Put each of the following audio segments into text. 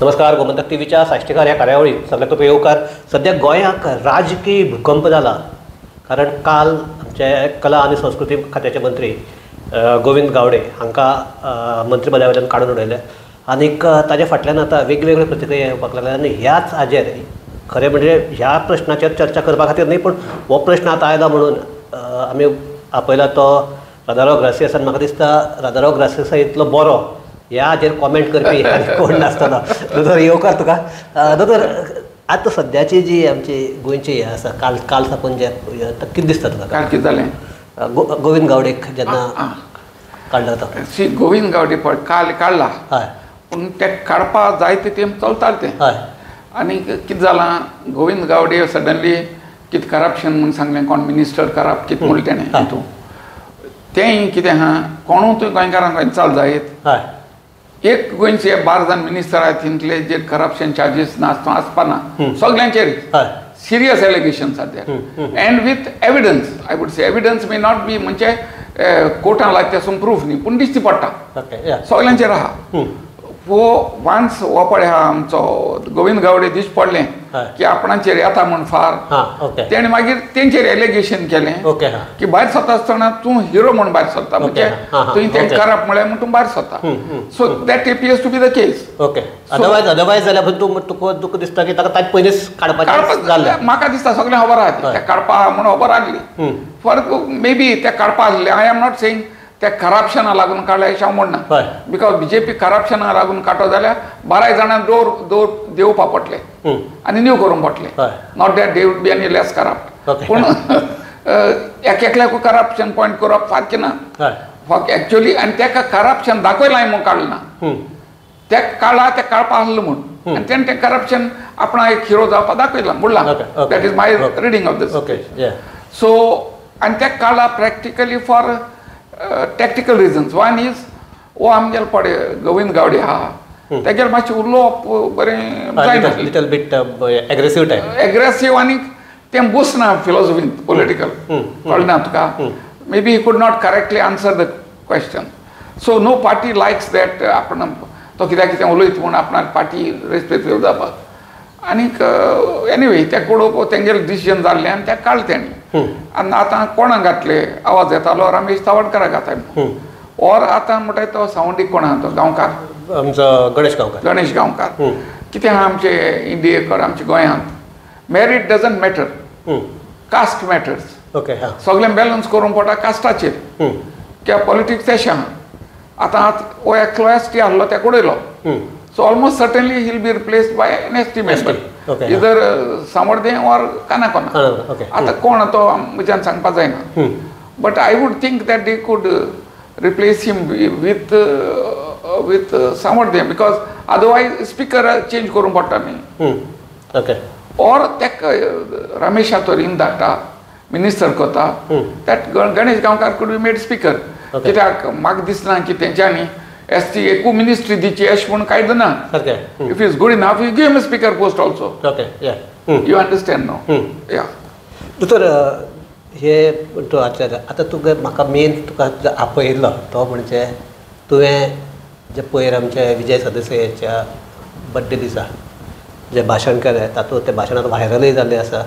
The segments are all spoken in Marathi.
नमस्कार. गोमंतक टीव्हीच्या साश्टीकार ह्या कार्यावळीत सगळ्यात तो येवकार. सध्या गोंयाक राजकीय भूकंप जाला, कारण काल आमचे कला आणि संस्कृती खात्याचे मंत्री गोविंद गावडे हांकां मंत्रीपदा वयल्यान काडून उडयले आनीक ताजे फाटल्यान आतां वेगवेगळ्यो प्रतिक्रिया येवपाक लागल्या. आनी ह्याच हाजेर खरें म्हणजे ह्या प्रश्नाचेर चर्चा करपा खातीर न्ही, पूण हो प्रश्न आतां आयला म्हणून आमी आपयला तो राधाराव ग्रासियस. आनी म्हाका दिसता राधाराव ग्रासियसा इतलो बरो ह्या हाजेर कॉमेंट करपी कोण नासतना. दोतोर येवकार तुका. दोतोर आतां सद्याची जी आमची गोंयची हे आसा काल साकून जे कितें दिसता तुका? काल कितें जालें? गोविंद गावडेक जेन्ना काडलो तो सी गोविंद गावडे पळय काल काडला, हय, पूण ते काडपा जाय ते तें चलतालें तें. हय. आनी कितें जालां, गोविंद गावडे सडनली कितें करप्शन म्हणून सांगलें, कोण मिनिस्टर करप कितें म्हणलें तेणें हितून. तेंय कितें आहा, कोणूय गोंयकारांक चाल जायत. एक गोंयचे 12 जाण मिनिस्टर आहेत, तितले जे करप्शन चार्जीस आसपाना सगळ्यांचेर serious allegations are there and with evidence. I would say evidence may not be म्हणजे कोर्टान लागता तेसून प्रूफ न्ही, पूण दिसती पडटा सगळ्यांचेर आहा. वान्स हो पळय आहा आमचो गोविंद गावडे दिश्ट पडलें की आपणाचेर येता म्हूण फार. तेणें मागीर तेंचेर एलिगेशन केलें की भायर सरता आसतना तूं हिरो म्हूण भायर सरता, म्हणजे तुवें तें करप म्हळ्यार म्हूण तूं भायर सरता. So that appears to be the case. Otherwise जाल्यार तुका दिसता की ताका ताचे पयलींच काडपाचें जाल्लें. म्हाका दिसता सगळें खबर आहा, तें काडपा म्हूण खबर आहली. फॉर मे बी तें काडपा आहलें. आय एम नॉट सेईंग त्या करप्शना लागून काडलें अशें हांव म्हणना. बिकॉज बीजेपी करप्शना लागून काडटो जाल्यार 12 जाणां दोर देंवपा पडटले आनी न्यू करूंक पडटलें. Not that they would be any less corrupt. पूण एकल्याकूय करप्शन पॉयंट करप सारकें ना एक्चुअली. आनी ताका करप्शन दाखयलां म्हूण काडलां, ते काडला तें काडपा आहलें म्हूण, आनी तेणें तें करप्शन आपणा एक हिरो जावपा दाखयलां म्हणलां. That is my reading of this. So आनी तें काडला practically for tactical reasons. One is वो आमगेले पळय गोविंद गावडे आहा, तेगेले मातशें उलोवप बरें जायना, little bit aggressive type. Aggressive आनी तें बसना फिलॉसॉफीन पॉलिटिकल. कळना तुका? May be he could not correctly answer the question. So no party likes that आपण तो कित्याक कितें उलयता म्हूण आपणाक पार्टी रेस्पेक्ट जावपाक. आनीक एनिवे तें कोडोवप तेंगेलें डिसिजन जाल्लें आनी तें काडलें तेणें. आनी आतां कोणाक घातले आवाज येतालो रमेश सावडकाराक घाताय. और आतां म्हणटा तो सावंडीक कोण आहा तो गांवकार, आमचो गणेश गांवकार. कितें आहा आमचे इंडियेक और आमच्या गोंयांत merit doesn't matter, caste matters. सगळें बॅलन्स करूंक पडटा कास्टाचेर. कित्याक पॉलिटिक्स तशें आहा. आतां हो एकलो एसटी आहलो तेका उडयलो, so almost certainly he'll be replaced by an ST member, इधर सामोर्दे और कानाकोना. आतां कोण तो म्हज्यान सांगपाक जायना. But I would think that they could replace him with सामोर्दे, बिकॉज अदरवायज स्पीकर चेंज करूंक पडटा न्ही. और तेका रमेशा तोरीन धाडटा मिनिस्टर करता, that Ganesh Gaonkar could be made speaker. कित्याक म्हाका दिसना की तेंच्यांनी एसटी एकू मिनिस्ट्री दिची अशें म्हणून कायदो ना. If is good enough you give him speaker post also. You understand no? या दोतोर हे तो आतां तुका म्हाका मेन तुका आपयलो तो म्हणजे तुवें जे पयर आमचे विजय सरदेसायाच्या बर्थडे दिसा जें भाशण केलें तातूंत तें भाशण आतां व्हायरलूय जाल्लें आसा.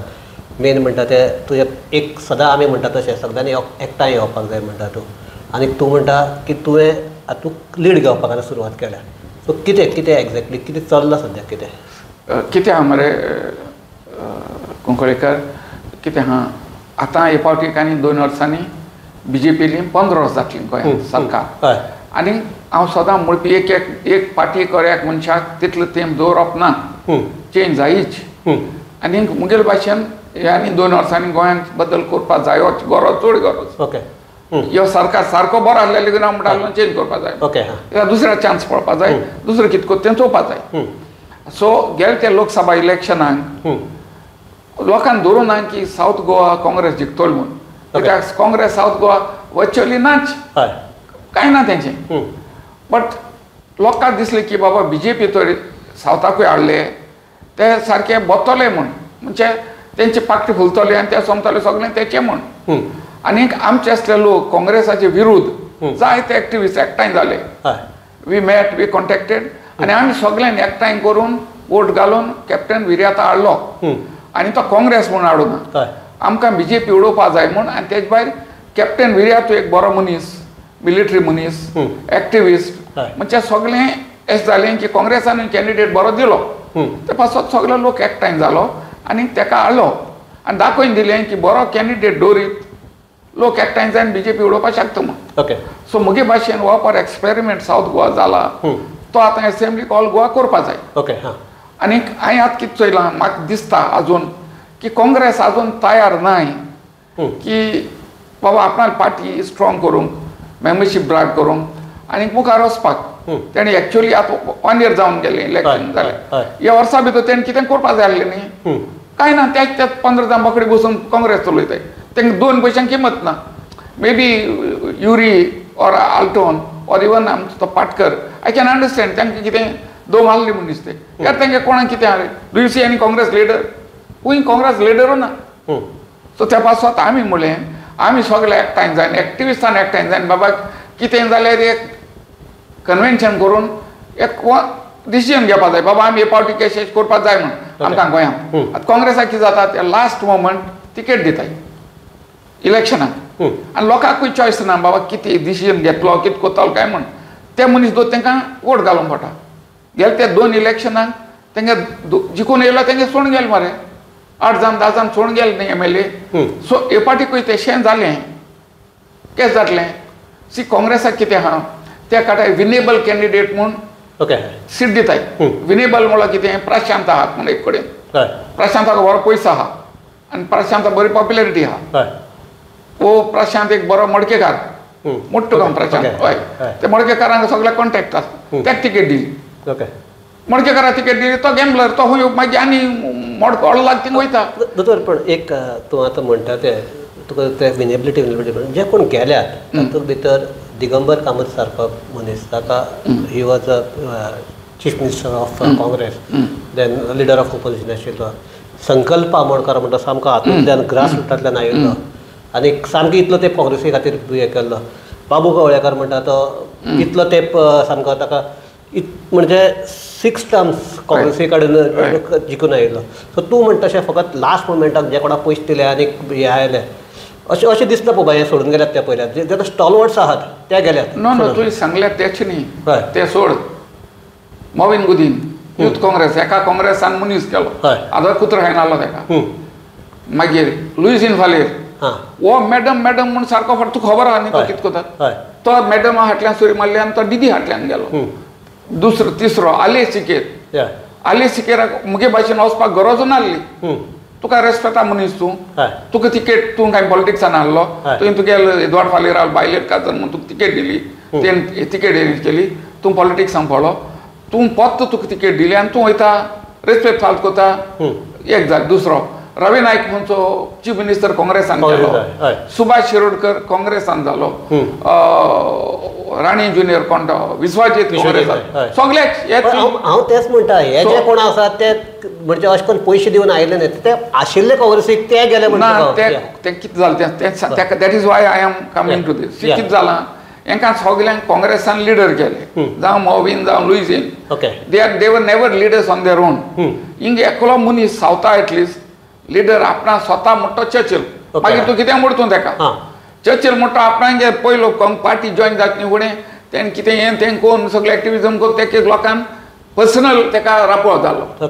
मेन म्हणटा तें तुजें एक सदां आमी म्हणटा तशें सगळ्यांनी एकठांय येवपाक जाय म्हणटा तूं. आनी तूं म्हणटा की तुवें हातूंत लीड घेवपाक सुरवात केल्या. सो कितें एक्झॅक्टली कितें चल्लां सद्या? कितें आहा मरे कुंकळेकर, कितें आहा आतां हे फावटी आनी 2 वर्सांनी बीजेपीली 15 वर्सां जातलीं गोंयांत सरकार. आनी हांव सदां म्हणपी एक पार्टी or एक मनशाक तितलें तेंप दवरप ना, चेंज जायीच. आनी मुगेले भाशेन हे आनी 2 वर्सांनी गोंयांत बदल करपा जायो, गरज चड गरज. ह्यो सरकार सारको बरो आहले लेगीत हांव म्हणटालो चेंज करपा जाय, दुसऱ्या चान्स पळोवपा जाय, दुसरें कितें करता तें चोवपा जाय. सो गेले ते लोकसभा इलेक्शनाक लोकांक धरून ना की सावथ गोवा काँग्रेस जिखतलो म्हणून. कित्याक काँग्रेस सावथ गोवा वर्च्युअली नाच, कांय ना तेंचें. बट लोकांक दिसलें की बाबा बीजेपी तर सावथाकूय हाडले ते सारके बतले म्हूण, म्हणजे तेंचे पाकटे फुलतले आनी ते सोमतले सगळें तेचें म्हूण. आनीक आमचे असले लोक काँग्रेसाचे विरुद्ध जायते एक्टिविस्ट एकठांय जाले. वी मेट, वी कॉन्टॅक्टेड आनी आमी सगळ्यांनी एकठांय करून वोट घालून कॅप्टन विर्यात हाडलो आनी तो काँग्रेस म्हणून हाडूना आमकां बीजेपी उडोवपा जाय म्हूण आनी तेजे भायर कॅप्टन विर्यात एक बरो मनीस मिलिटरी मनीस एक्टिविस्ट म्हणजे सगळें अशें जालें की काँग्रेसान कॅन्डिडेट बरो दिलो ते पासत सगळे लोक एकठांय जालो आनी ताका हाडलो आनी दाखोवन दिलें की बरो कॅन्डिडेट दवरीत लोक एकठांय जावन बीजेपी उडोवपाक शकता म्हूण सो मुगे भाशेन हो पर एक्सपेरिमेंट सावथ गोवा जाला तो आतां असेंब्ली ऑल गोवा करपा जाय आनी हांवें आतां कितें चोयलां म्हाका दिसता अजून की काँग्रेस अजून तयार नाय की बाबा आपणाल पार्टी स्ट्रॉंग करूंक मेंबरशीप ड्रायव करूंक आनी मुखार वचपाक तेणी एक्चुअली आतां 1 year जावन गेलें इलेक्शन जालें ह्या वर्सा भितर तेणी कितें करपाक जाय आसलें न्ही कांय ना त्याच 15 जाण बकडी बसून काँग्रेस चलयताय तांकां 2 पयशांक किंमत ना maybe Yuri or Alton or even आमचो तो पाटकर आय कॅन अंडरस्टँड तांकां कितें दम आहली म्हूण दिसता यार तांकां कोणाक कितें हालें do you see any Congress leader खूंय काँग्रेस लिडरू ना सो त्या पासत आमी म्हणलें आमी सगळे एकठांय जावन एक्टिविस्टान एकठांय जावन बाबा कितें जाल्यार एक कन्वेन्शन करून एक डिसिजन घेवपा जाय बाबा आमी हे पावटी केस करपाक जाय म्हूण आमकां गोंयांत आतां काँग्रेसाक कितें जाता ते लास्ट मोमेंट तिकेट दिताय इलेक्शनाक आनी लोकांकूय चॉयस ना बाबा कितें डिसिजन घेतलो कितें कोत्तलो काय म्हूण ते मनीस दोन तांकां वोट घालूंक पडटा गेले ते 2 इलेक्शनाक तांकां जिखून येयलो तांकां सोडून गेले मरे 8 जाण 10 जाण सोडून गेले न्ही MLA सो हे पाटीकूय तेशें जालें केस जातलें सी काँग्रेसाक कितें आहा त्या काटाय विनेबल कॅन्डिडेट म्हूण सीट दिताय विनेबल म्हळ्यार कितें प्रशांत आहा म्हण एक कडेन प्रशांताक बरो पयसो आहा आनी प्रशांताक बरी पॉप्युलॅरिटी आहा वो प्रशांत एक बरो मडकेकार मोठो काम प्रशांत हय ते मडकेकारांक सगळे कॉन्टॅक्ट आसता त्याक तिकेट दिली मडकेकाराक तिकेट दिली तो गॅम्बलर तो खंय मागीर आनी मडको लाग थिंग वयता दोतोर पण एक तूं आतां म्हणटा ते तुका ते विनेबिलिटी जे कोण गेल्यात तातूंत भितर दिगंबर कामत सारको मनीस ताका he was a chief minister of Congress then leader of opposition आशिल्लो संकल्प आमोणकार म्हणटा सामको हातूंतल्यान ग्रास रुटांतल्यान आयिल्लो आनी सामको इतलो तेंप काँग्रेसी खातीर हें केल्लो बाबू कवळेकर म्हणटा तो इतलो तेंप सामको ताका म्हणजे 6 टर्म्स काँग्रेसी कडेन जिखून आयिल्लो सो तूं म्हणटा तशें फकत लास्ट मोमेंटाक जे कोणाक पयशे दिले आनी हे आयले अशें दिसना पळय बाय सोडून गेल्यात ते पयल्यात जे स्टॉलवर्ड्स आहात ते गेल्यात नो नो तुवें सांगल्यार तेच न्ही ते सोड मोविन गुदीन यूथ काँग्रेस एका काँग्रेसान मनीस केलो आदर कुत्रो हायन आहलो ताका मागीर लुईस इनफालेर वो मॅडम म्हणून सारको फाट तुका खबर आहा न्ही तो कितें कोता तो मॅडमा हाटल्यान सुरी मारली आनी तो डिदी हाटल्यान गेलो दुसरो तिसरो आले सिकेराक मुगे भाशेन वचपाक गरज नासली तुका रेस्पेक्टा मनीस तूं तुका तिकेट तूं कांय पॉलिटिक्सान आहलो तुवें तुगेले एदवार्ड फालेर बायलेर काजर म्हणून तुका तिकेट दिली तेणें तिकेट अरेंज केली तूं पॉलिटिक्सान पळो तूं पोत्त तुका तिकेट दिली आनी तूं वयता रेस्पेक्ट फाल्त कोता एक जाल दुसरो रवी नायक म्हणचो चीफ मिनिस्टर काँग्रेसान केलो सुभाष शिरोडकर काँग्रेसान जालो राणी ज्युनियर कोण विश्वाजीत काँग्रेसान सगळेच हांव तेच म्हणटा हे जे कोण आसात ते म्हणजे अशें करून पयशे दिवन आयले न्ही ते आशिल्ले काँग्रेसीक ते गेले म्हणटा ते कितें जालें that is why I am coming to this कितें जालां हांकां सगळ्यांक काँग्रेसान लिडर केले जावं मोविन जावं लुईजीन they were never leaders on their own हिंग एकलो मनीस सावथा एटलिस्ट लिडर आपणा स्वता मोठो चर्चिल मागीर तूं कितें म्हणटूं ताका चर्चिल मोठो आपणाक पयलो पार्टी जॉयन जातली फुडें तेणें कितें हें तें कोन्न सगळें एक्टिविजम करून तेका लोकांक पर्सनल ताका रापो जालो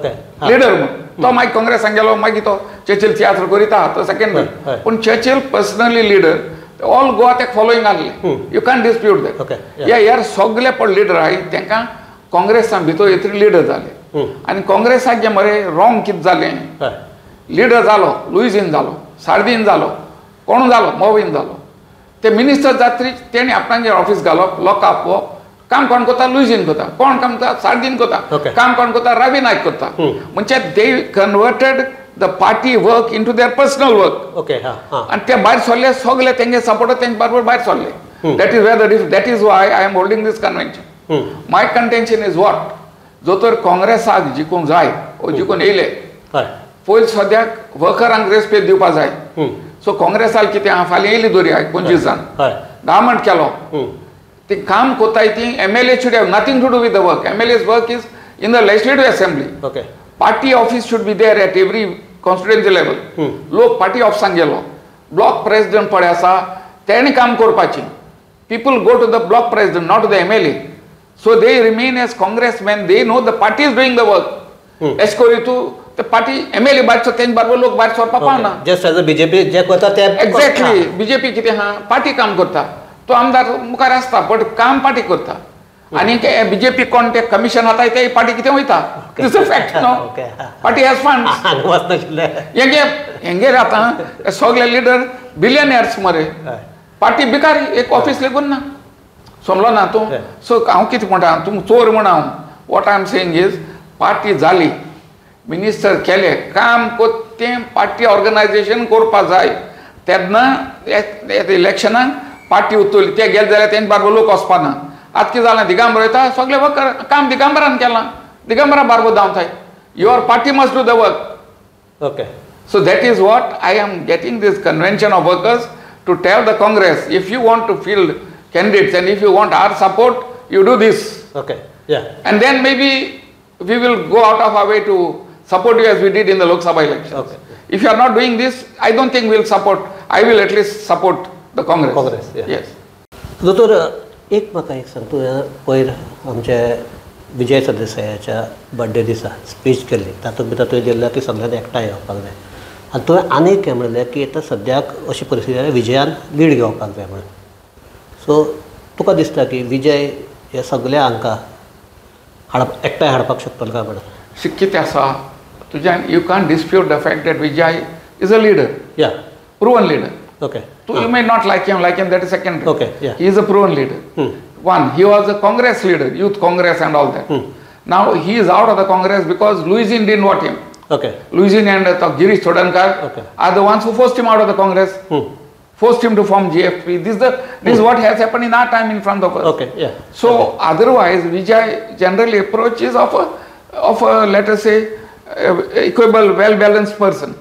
लिडर म्हणून तो मागीर काँग्रेसान गेलो मागीर तो चर्चिल तियात्र करीता तो सेकंडरी पूण Churchill personally leader all Goa तेका फॉलोईंग आहलें यू कॅन डिस्प्यूट दॅट ह्यार सगळे पड लिडर आहाय तांकां काँग्रेसान भितर येतरी लिडर जाले आनी काँग्रेसाक जे मरे रॉंग कितें जालें लिडर जालो लुईजीन जालो सार्दीन जालो कोण जालो मोविन जालो ते मिनिस्टर जातरी तेणी आपणागे ऑफिस घालप लोक आपो काम कोण कोता लुईजीन कोता कोण काम कोता सार्दीन कोता काम कोण कोता रवी नायक कोता म्हणजे they converted the party work into their personal work आनी ते भायर सरले सगळे तेंगे सपोर्टर तेंचे बरोबर भायर सरले that is where that is why I am holding this convention my contention is what जो तर काँग्रेसाक जिखूंक जाय वो जिखून येयले पयलीं सद्याक वर्करांक रेस्पेक्ट दिवपा जाय सो काँग्रेसाक कितें आहा फाल्यां येयली दोरी 25 जाण 10 मिनट केलो ते काम कोताय ती MLA should have nothing to do with the work. MLA's work is in the legislative assembly. Okay. Party office should be there at every constituency level. लोक party office गेलो, block president पडे आसा, तेणे काम करपाची. People go to the block president, not to the MLA. So they remain as congressmen. They know the party is doing the work. एस्कोरी Tu the party MLA बारचो तेन बारबो लोक बार सोरपा पावना. Just as a BJP जे करता ते Exactly. BJP किती हा party काम करता. तो आमदार मुखार आसता, but काम party करता. आणि BJP कोण ते कमिशन आता ते पार्टी किती वयता. This is a fact, no? Party has funds. हेंगे आता सगळे लीडर बिलियनर्स मरे. पार्टी भिकारी एक ऑफिस लेगून ना. समलो ना तू. सो हांव कितें म्हणटा तूं चोर म्हण हांव. What I am saying is party जाली. मिनिस्टर केले काम कोत्तें पार्टी ऑर्गनायझेशन करपा जाय. तेन्ना इलेक्शनाक पार्टी उतरली ते गेले जाल्यार तेंचे बारबो लोक वचपाना. आज कितें जालें दिगंबर वयता सगळे वर्क काम दिगंबरान केलां. दिगंबरा बारबो धांवताय. Your party must do the work. Okay. So that is what I am getting this convention of workers to tell the Congress, if you want to field candidates and if you want our support, you do this. Okay. Yeah. And then maybe we will go out of our way to support you as we did in the Lok Sabha elections. Okay. If you are not doing this, I don't think we will support. I will at least support the Congress. Congress. Yeah. Yes. दोतोर एक म्हाका एक सांग तूं पयर आमचे विजय सरदेसायाच्या बर्थडे दिसा स्पीच केल्ली तातूंत भितर तुवें दिल्लें की सगळ्यांनी एकठांय येवपाक जाय आनी तुवें आनीक हें म्हणलें की आतां सद्याक अशी परिस्थिती आसा विजयान लीड घेवपाक जाय म्हणून सो तुका दिसता की विजय हे सगळ्या हांकां एकठांय हाडपाक शकतलो काय म्हणून कितें आसा तुज्यान you can't dispute the fact that Vijay is a leader या proven leader Okay. You may not like him, that is secondary. Okay, yeah. He is a proven leader. One, he was a Congress leader, Youth Congress and all that. Now he is out of the Congress because Louisine didn't want him. Okay. Louisine and Girish Chodankar are the ones who forced him out of the Congress, forced him to form GFP. This is what has happened in our time in front of us. Okay, yeah. So otherwise, Vijay generally approach is of a let us say equable, well-balanced person.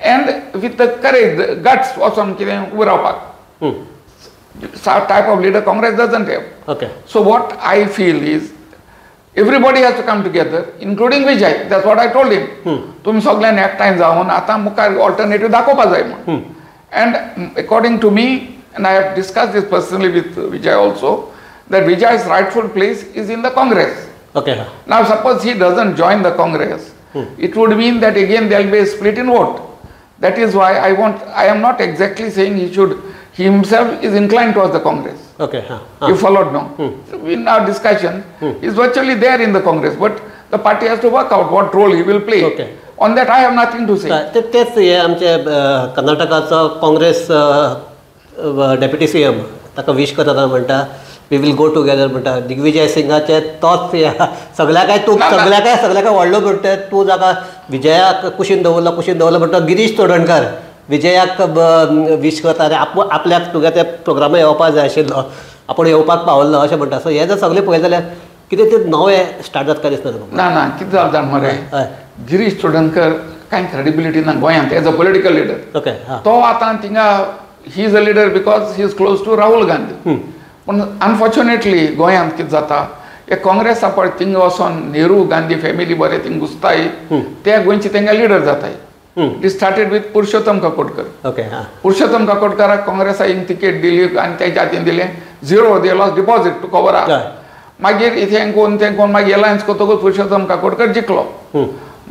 And with the courage, the guts also type of leader Congress doesn't have. Okay. So what I feel is everybody has to come together, including Vijay. That's what I told him. Tum सगळ्यांनी एकठांय जावन आता मुखार alternative दाखोवपा जाय म्हणून. And according to me, and I have discussed this personally with Vijay also, that Vijay's rightful place is in the Congress. Okay. Now suppose he doesn't join the Congress, it would mean that again there will be a split in vote. That is why I am not exactly saying he himself is inclined towards the Congress. Okay. You followed, no? In our discussion, he is virtually there in the Congress, but the party has to work out what role he will play. Okay. On that I have nothing to say. तेच हे आमचे कर्नाटकाचो काँग्रेस डेप्युटी CM ताका विश करता म्हणटा वी विल गो टुगेदर म्हणटा दिग्विजय सिंगाचे तोच सगळ्याक व्हडलो म्हणटा तूं जाका विजयाक कुशीन दवरलो म्हणटा गिरीश चोडणकर विजयाक विश करता आनी आपल्याक तुगे त्या प्रोग्रामा येवपाक जाय आशिल्लो आपूण येवपाक पावल्लो अशें म्हणटा सो हे जर सगळें पळयलें जाल्यार कितें तें नवें स्टार्ट जाता काय दिसना ना कितें जालें जाण मरे गिरीश चोडणकर कांय क्रेडिबिलिटी ना गोंयांत as a political leader. Okay. तो आतां थिंगा he is a leader because he is close to Rahul Gandhi. पण अनफॉर्च्युनेटली गोंयांत कितें जाता हे काँग्रेस पळय थिंग वचोन नेहरू गांधी फॅमिली बरें थिंग घुसताय ते गोंयचे तेंगे लिडर जाताय. It started with Purushottam Kakodkar. Okay. Purushottam काकोडकराक काँग्रेसाक तिकेट दिली आनी तेच्या हातीन दिलें 0 they loss deposit to cover up. मागीर इथे कोण मागीर एलायन्स करतकूच पुरुषोत्तम काकोडकर जिखलो.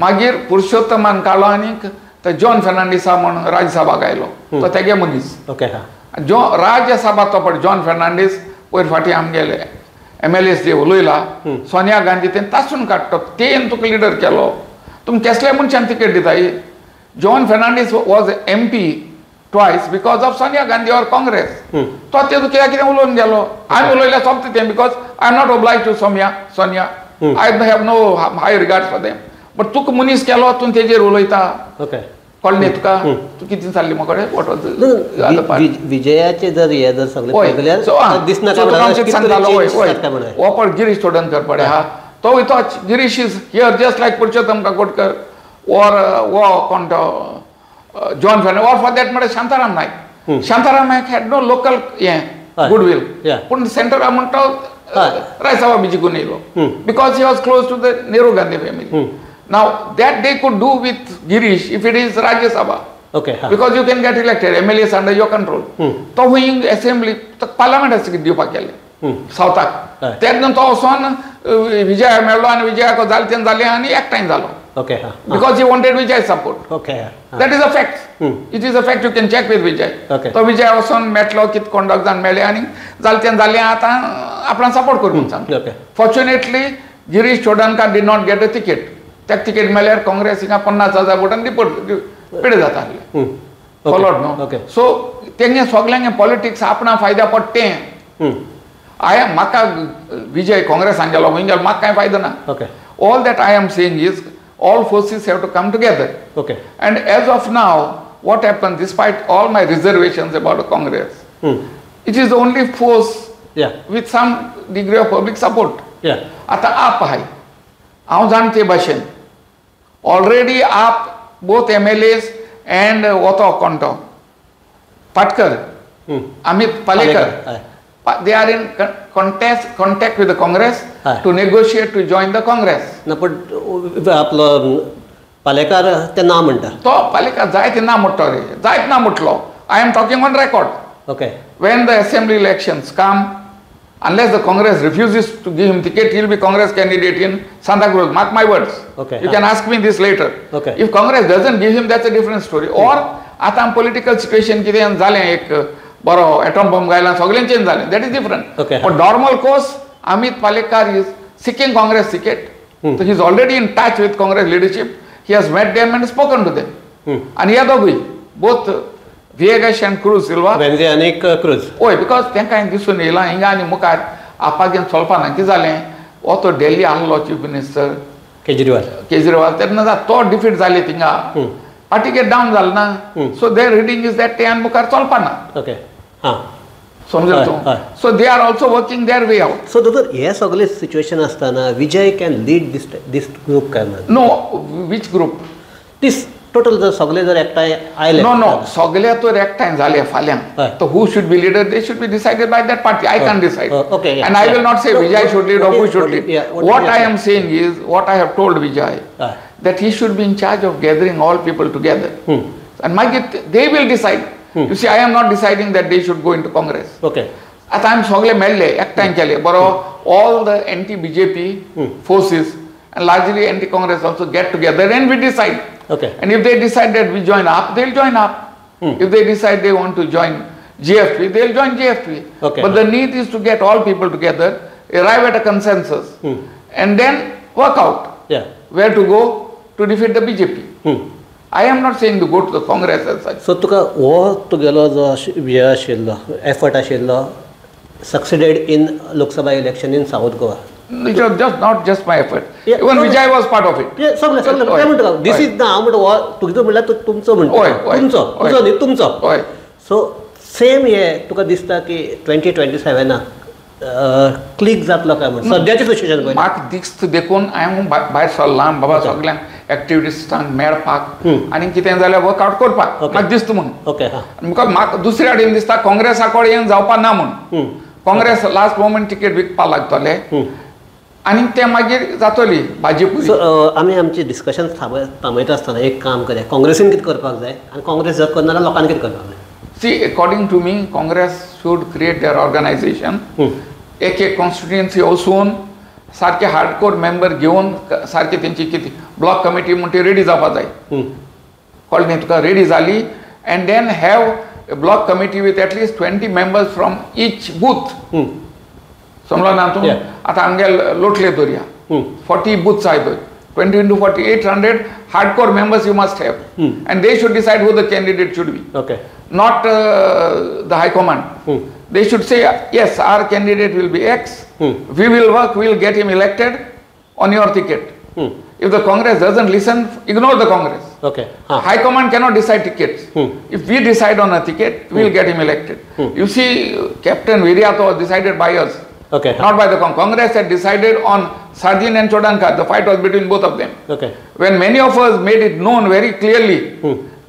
मागीर पुरुषोत्तमान काडलो आनीक ते जॉन फेर्नांडीसा म्हण राज्यसभाक आयलो तो तेगे मनीस. ओके. राज्यसभा तो पळय जॉन फेर्नांडीस पयर फाटी आमगेले MLAs जे उलयला सोनिया गांधी तें तासून काडटा तेन तुका लिडर केलो तुमकां कसल्या मनशान तिकेट दिताय. John Fernandes was MP twice because of Sonia Gandhi or Congress. तो तेजो कितें उलोवन गेलो हांवें उलयलें सोंपता तें because I am not obliged to Sonia I have no high regard for them but तुका मनीस केलो तूं तेजेर उलयता. ओके. कळ्ळें तुका तूं कितें जाल्लें म्हाका वॉट वॉज विजयाचे जर हे जर सगळें पळयल्यार दिसना हो पळय गिरीश चोडणकर पळय हा तो वयतो Girish is here just like Purushottam Kakodkar or कोण तो John Fernandes or for that matter Shantaram Naik. Shantaram Naik had no local goodwill. But center म्हणतो रायसावा बिजिकून येलो because he was close to the Nehru Gandhi family. Now that they could do with Girish if it is Rajya Sabha. Because you can get elected, MLAs under your control. तो हुई assembly तक parliament has to दिवपाक केले. सावताक त्यातून तो वचोन विजय मेळ्ळो आनी विजयाक जालतेन जालें आनी एकठांय जालो. Because he wanted Vijay's support. That is a fact. It is a fact, you can check with Vijay. तो विजय वचोन मेळ्ळो कित कोंडक जावन मेळ्ळे आनी जालतेन जालें आतां आपणाक सपोर्ट करून सांग. Fortunately Girish Chodhankar did not get a ticket. त्याक तिकेट मेळ्ळ्यार काँग्रेस हिंगा 50,000 वोटांनी पिडे जाता आसले. Followed न्हू. So तेंगे सगळ्यांगे पॉलिटिक्स आपणा फायदा पडटें. म्हाका विजय काँग्रेसान गेलो म्हणजे म्हाका कांय फायदो ना. All that I am saying is all forces have to come together. And as of now, what happened, despite all my reservations about the Congress, it is the only force with some degree of public support. आता आप है, हांव जाणते भाशेन already आप both MLAs and वतो कोणतो Patkar, Amit Palekar, they are in contact with the Congress to negotiate to join the Congress. ना पण आपलो पालेकार ते ना म्हणटा. तो पालेकार जायते ना म्हणटा रे, जायत ना म्हटलो. I am talking on record. When the assembly elections come, unless the Congress refuses to give him ticket, he will be Congress candidate in Santa Cruz. Mark my words. You can ask me this later. If Congress doesn't give him, that's a different story. Or आता political situation कितें जालें एक बरो एटॉम बॉम्ब गायला सगळें चेंज जालें. That is different. But normal course, Amit Palekar is seeking Congress ticket. So he is already in touch with Congress leadership. He has met them and spoken to them. And he दोगूय both Viegas and Cruz Silva. Venze आणि Cruz. ओय because तेंकां दिसून येयलां हिंगा आनी मुखार आपागेन चलपाना कितें जालें हो तो दिल्ली आहलो चीफ मिनिस्टर केजरीवाल तेन्ना तो डिफीट जाले थिंगा पार्टीके डावन जालो ना. So there reading is that ते मुखार चलपाना. समजलो तूं. So they are also working their way out. So दोतोर हे सगळे सिच्युएशन आसतना विजय कॅन लीड दिस ग्रुप काय ना. Know which group this total जर सगळे जर एकठांय आयले. नो सगळे तर एकठांय जाले फाल्यां. तो who should be leader they should be decided by that party. I can decide. And I will not say Vijay should lead or who should lead. What I am saying is what I have told Vijay that he should be in charge of gathering all people together. And they will decide. You see, I am not deciding that they should go into Congress. At I am सगळे मेळ्ळे एकठांय केले बरो. All the anti-BJP forces and largely anti-Congress also get together and we decide. And if they decide that we join up, they will join up. If they decide they want to join GFP, they will join GFP. But the need is to get all people together, arrive at a consensus, and then work out where to go to defeat the BJP. I am not saying to go to the Congress as such. So तुका हो तुगेलो जो हे आशिल्लो एफर्ट आशिल्लो succeeded in Lok Sabha election in South Goa. It was not just my effort. Even Vijay was part of it. This is the तुझो म्हणल्यार तुमचो म्हणटा. तुमचो न्ही तुमचो. सो सेम हे तुका दिसता की 2027 क्लिक जातलो काय म्हणून सद्याचे सिच्युएशन पळय. म्हाका दिसता देखून हांव भायर सरलां बाबा सगळ्यांक एक्टिविटिस्टांक मेळपाक आनी कितें जाल्यार वर्कआउट करपाक म्हाका दिसता म्हणून. म्हाका दुसरे वाटेन दिसता काँग्रेसा कडेन येवन जावपा ना म्हणून. काँग्रेस लास्ट मोमेंट टिकेट विकपा लागतले आनी ते मागीर जातली भाजप. आमी आमची डिस्कशन थांबयता आसतना एक काम करया. काँग्रेसीन कितें करपाक जाय आनी काँग्रेस जर करना जाल्यार लोकांनी कितें करपाक जाय. See, according to me, Congress should create their organization. एक कॉन्स्टिट्युएन्सी वचून सारखे हार्डकोर मेंबर घेवन सारखे तेंची कितें ब्लॉक कमिटी म्हणून ती रेडी जावपा जाय. कळ्ळें न्ही तुका. रेडी जाली and then have a block committee with at least 20 members from each booth. समजलो ना तूं. आतां आमगे लोटले दर्या 40 booths आहाय थंय. 20 into 40, 800 hardcore members you must have. And they should decide who the candidate should be. Not the High Command. They should say, yes, our candidate will be X. We will work, we will get him elected on your ticket. If the Congress doesn't listen, ignore the Congress. High Command cannot decide tickets. If we decide on a ticket, we will get him elected. You see, Captain Viryato was decided by us. Not by the Congress had decided on Sardin and Chodankar. The fight was between both of them. When many of us made it known very clearly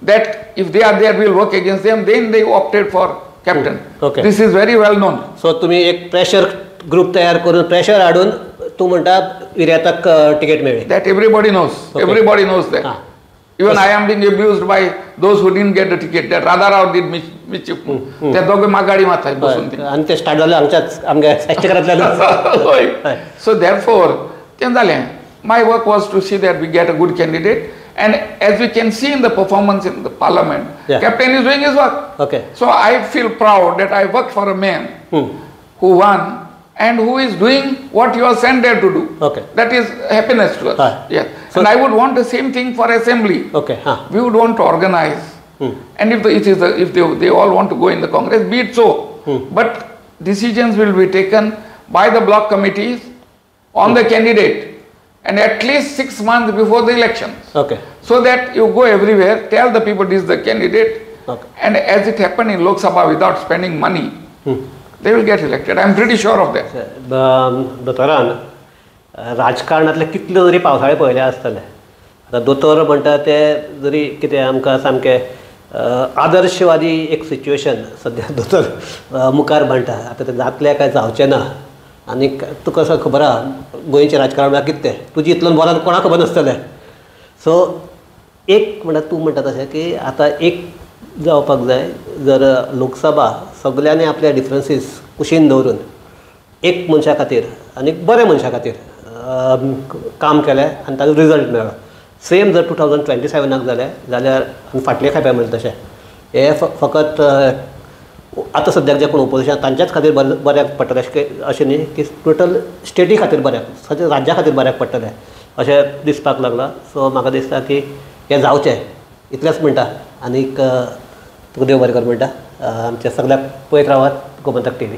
that if they are there, we will work against them, then they opted for captain. Okay. This is very well known. So तुम्ही एक प्रेशर ग्रुप तयार करून प्रेशर हाडून तू म्हणटा विर्याताक टिकेट मेळ्ळी. That everybody knows. Okay. Everybody knows that. Even I am being abused by those who didn't get the ticket. That Radharav did mischief. त्या दोघे मागाडी माथाय बसून ते. आणि ते स्टार्ट जालें आमच्या साश्टीकरांतल्यान. So therefore, तें जालें. My work was to see that we get a good candidate. And as we can see in the performance in the parliament, captain is doing his work. Okay. So I feel proud that I worked for a man who won and who is doing what you are sent there to do. Okay. That is happiness to us. Yes. So and I would want the same thing for assembly. Okay. We would want to organize. And if they all want to go in the Congress, be it so. But decisions will be taken by the block committees on the candidate. And at least 6 months before the elections. Okay. So that you go everywhere, tell the people this is the candidate. Okay. And as it happened in Lok Sabha without spending money, they will get elected. I am pretty sure of that. दोतोरान राजकारणातले कितले जरी पावसाळे पळयले आसतले आतां दोतोर म्हणटा ते जरी कितें आमकां सामकें आदर्शवादी एक सिच्युएशन सद्या दोतोर मुखार म्हणटा आतां तें जातलें काय जावचें ना. आनी तुका कसं खबर आहा गोंयचें राजकारण म्हळ्यार कितें तें तुजी इतलो बोलान कोणाक खबर नासतलें. सो एक म्हणटा तूं म्हणटा तशें की आतां एक जावपाक जाय जर लोकसभा सगल्यांनी आपले डिफरन्सीस कुशीन दवरून एक मनशा खातीर आनी बऱ्या मनशा खातीर काम केलें आनी ताजो रिजल्ट मेळ्ळो. सेम जर 2027 जालें जाल्यार फाटले खेपे म्हणटा तशें हे फकत आतां सद्याक जे कोण ओपोजिशन तांच्याच खातीर बऱ्याक पडटलें अशें न्ही की टोटल स्टेटी खातीर बऱ्याक राज्या खातीर बऱ्याक पडटलें अशें दिसपाक लागलां. सो म्हाका दिसता की हें जावचें इतलेंच म्हणटा आनीक तुका देव बरें कर म्हणटा. आमच्या सगळ्याक पळयत रावात गोमंतक TV.